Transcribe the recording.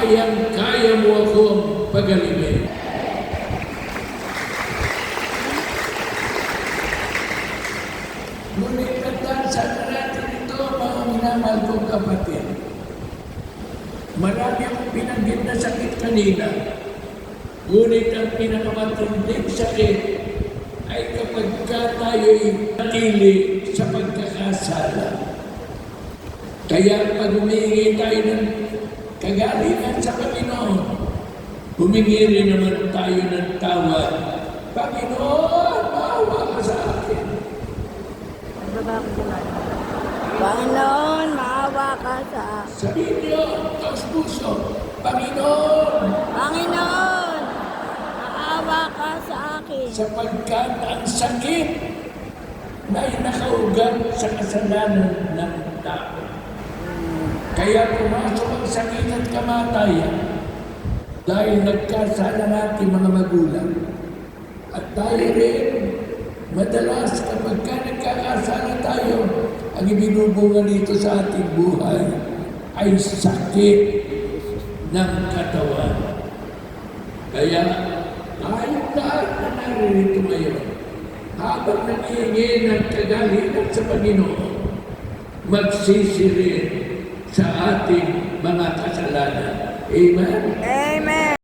kayang-kaya mo akong pagalingin. Ngunit tandaan natin ito, mga minamahal kong kapatid. Marami akong pinanggit na sakit kanina. Ngunit ang pinakamatinding sakit ay kapag tayo'y natili sa pagkakasala. Kaya pag humingi tayo ng kagalingan sa Panginoon, humingi rin naman tayo ng tawad. Panginoon, maawa ka sa akin. Panginoon, maawa ka sa akin. Sabihin niyo, taos puso, Panginoon, Panginoon, maawa ka sa akin. sapagkat ang sakit na nakaugat sa kasalanan ng tao. Kaya pumasok ang sakit at kamatayan dahil nagkasala natin mga magulang. At tayo rin, madalas kapag nagkakasala tayo, ang ibinubunga nito sa ating buhay ay sakit ng katawan. Kaya tayong lahat na naririto ngayon, habang nanghihingi ng kagalingan sa Panginoon, magsisirin sa ating mga kasalanan. Amen?